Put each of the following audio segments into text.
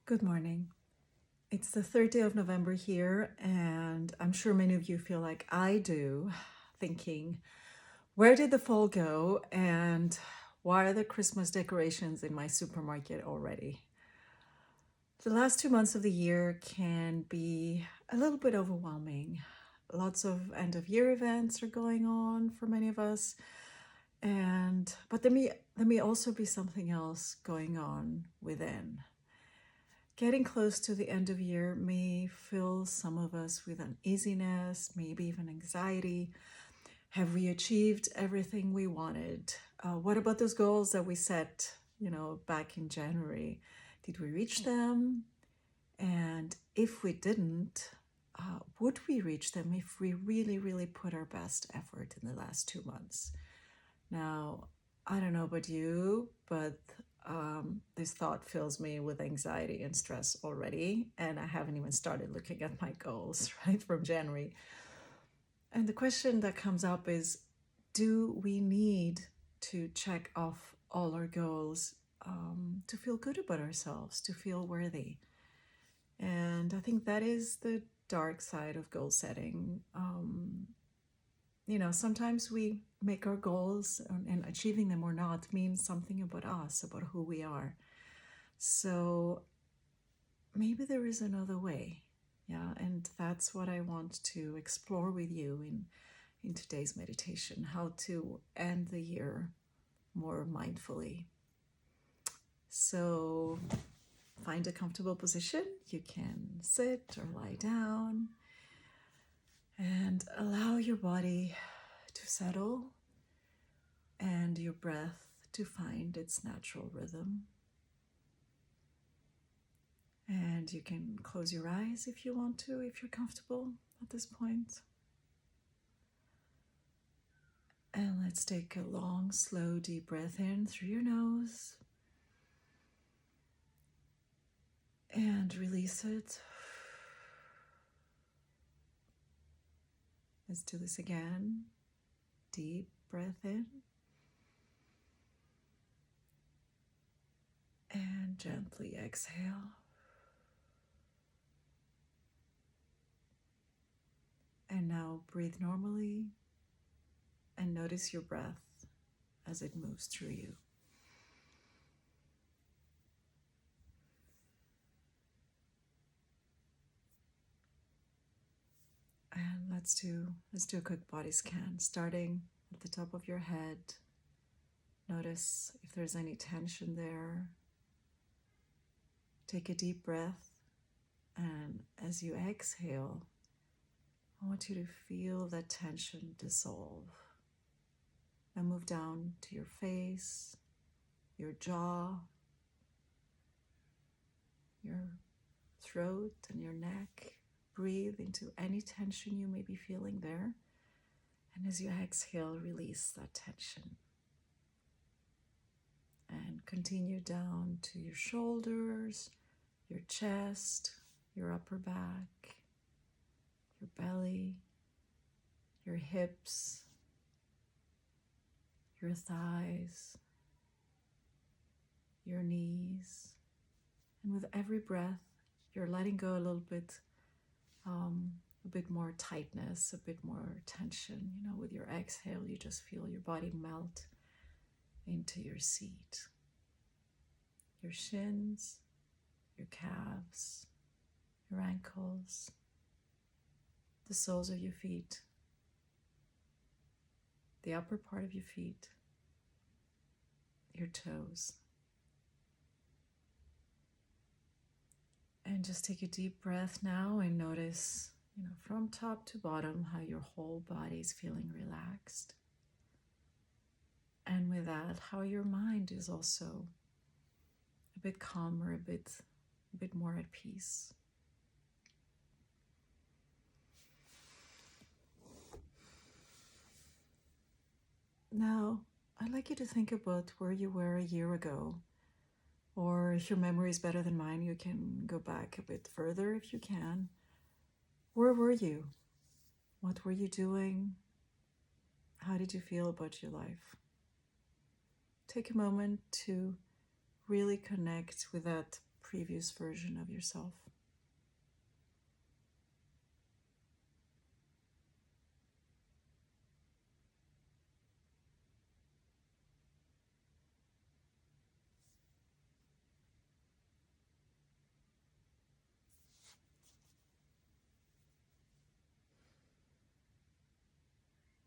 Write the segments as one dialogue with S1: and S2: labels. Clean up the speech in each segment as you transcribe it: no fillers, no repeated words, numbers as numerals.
S1: Good morning. It's the third day of November here, and I'm sure many of you feel like I do, thinking, where did the fall go, and why are the Christmas decorations in my supermarket already? The last 2 months of the year can be a little bit overwhelming. Lots of end of year events are going on for many of us, but there may also be something else going on within. Getting close to the end of year may fill some of us with uneasiness, maybe even anxiety. Have we achieved everything we wanted? What about those goals that we set, back in January? Did we reach them? And if we didn't, would we reach them if we really, really put our best effort in the last 2 months? Now, I don't know about you, but this thought fills me with anxiety and stress already, and I haven't even started looking at my goals, right, from January. And the question that comes up is, do we need to check off all our goals to feel good about ourselves, to feel worthy? And I think that is the dark side of goal setting. Sometimes we make our goals, and achieving them or not means something about us, about who we are. So maybe there is another way. Yeah, and that's what I want to explore with you in today's meditation, how to end the year more mindfully. So find a comfortable position. You can sit or lie down and allow your body to settle and your breath to find its natural rhythm. And you can close your eyes if you want to, if you're comfortable at this point. And let's take a long, slow, deep breath in through your nose and release it. Let's do this again. Deep breath in and gently exhale. And now breathe normally and notice your breath as it moves through you. And let's do a quick body scan, starting at the top of your head. Notice if there's any tension there. Take a deep breath, and as you exhale, I want you to feel that tension dissolve. And move down to your face, your jaw, your throat, and your neck. Breathe into any tension you may be feeling there. And as you exhale, release that tension. And continue down to your shoulders, your chest, your upper back, your belly, your hips, your thighs, your knees. And with every breath, you're letting go a little bit, a bit more tightness, a bit more tension. With your exhale, you just feel your body melt into your seat. Your shins, your calves, your ankles, the soles of your feet, the upper part of your feet, your toes. And just take a deep breath now and notice, from top to bottom, how your whole body is feeling relaxed. And with that, how your mind is also a bit calmer, a bit more at peace. Now, I'd like you to think about where you were a year ago. Or if your memory is better than mine, you can go back a bit further if you can. Where were you? What were you doing? How did you feel about your life? Take a moment to really connect with that previous version of yourself.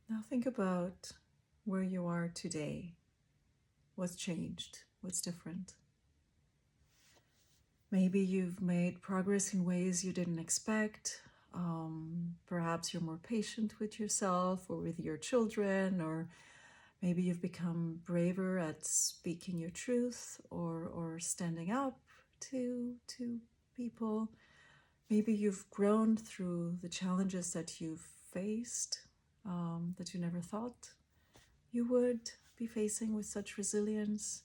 S1: Now think about where you are today. What's changed? What's different? Maybe you've made progress in ways you didn't expect. Perhaps you're more patient with yourself or with your children, or maybe you've become braver at speaking your truth or standing up to people. Maybe you've grown through the challenges that you've faced, that you never thought you would be facing with such resilience.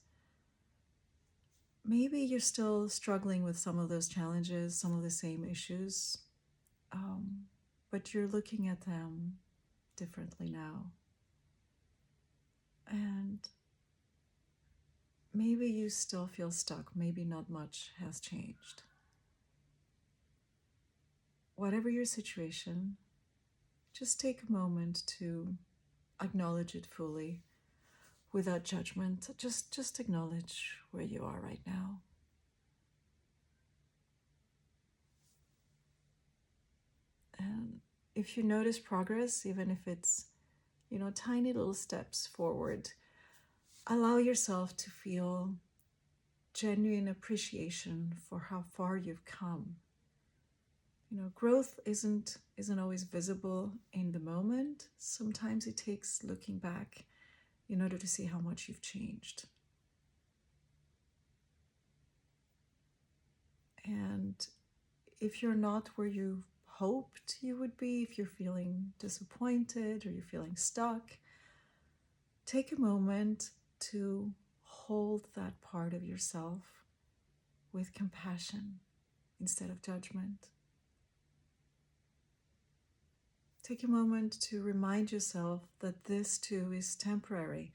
S1: Maybe you're still struggling with some of those challenges, some of the same issues, but you're looking at them differently now. And maybe you still feel stuck. Maybe not much has changed. Whatever your situation, just take a moment to acknowledge it fully without judgment. Just acknowledge where you are right now. And if you notice progress, even if it's, tiny little steps forward, allow yourself to feel genuine appreciation for how far you've come. Growth isn't always visible in the moment. Sometimes it takes looking back in order to see how much you've changed. And if you're not where you hoped you would be, if you're feeling disappointed or you're feeling stuck, take a moment to hold that part of yourself with compassion instead of judgment. Take a moment to remind yourself that this too is temporary.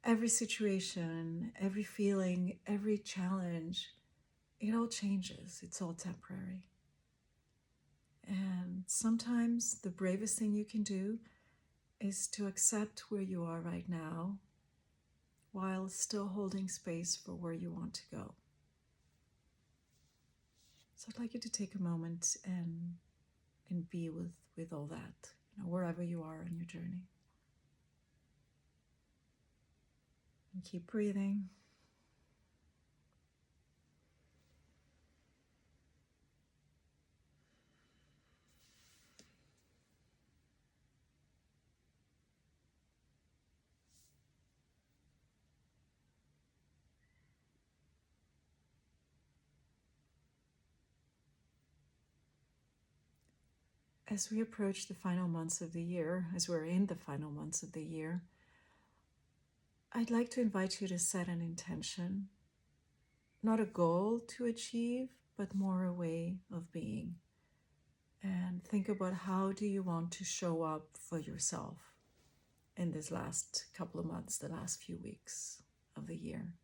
S1: Every situation, every feeling, every challenge, it all changes. It's all temporary. And sometimes the bravest thing you can do is to accept where you are right now while still holding space for where you want to go. So I'd like you to take a moment and be with all that, wherever you are on your journey. And keep breathing. As we approach the final months of the year, as we're in the final months of the year, I'd like to invite you to set an intention, not a goal to achieve, but more a way of being. And think about, how do you want to show up for yourself in this last couple of months, the last few weeks of the year.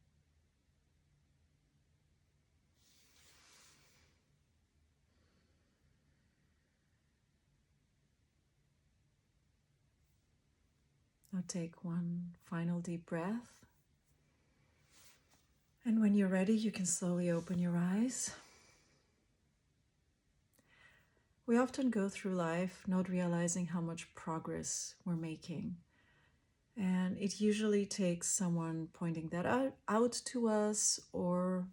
S1: Now take one final deep breath. And when you're ready, you can slowly open your eyes. We often go through life not realizing how much progress we're making. And it usually takes someone pointing that out to us, or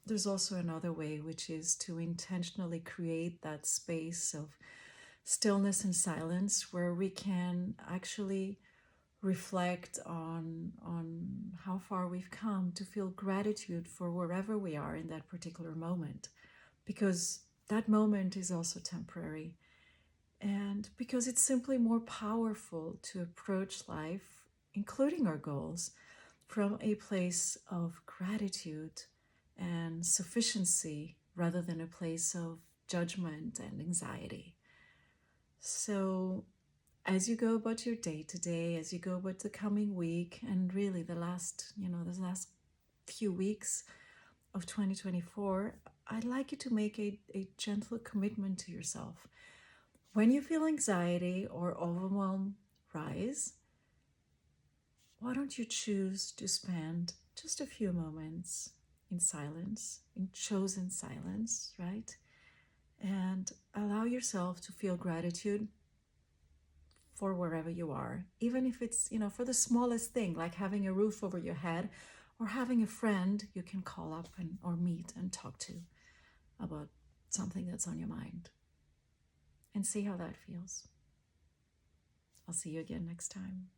S1: there's also another way, which is to intentionally create that space of stillness and silence where we can actually reflect on how far we've come, to feel gratitude for wherever we are in that particular moment, because that moment is also temporary, and because it's simply more powerful to approach life, including our goals, from a place of gratitude and sufficiency rather than a place of judgment and anxiety. So as you go about your day to day, as you go about the coming week, and really the last few weeks, of 2024, I'd like you to make a gentle commitment to yourself. When you feel anxiety or overwhelm rise, why don't you choose to spend just a few moments in silence, in chosen silence, right? And allow yourself to feel gratitude for wherever you are, even if it's, for the smallest thing, like having a roof over your head or having a friend you can call up or meet and talk to about something that's on your mind, and see how that feels. I'll see you again next time.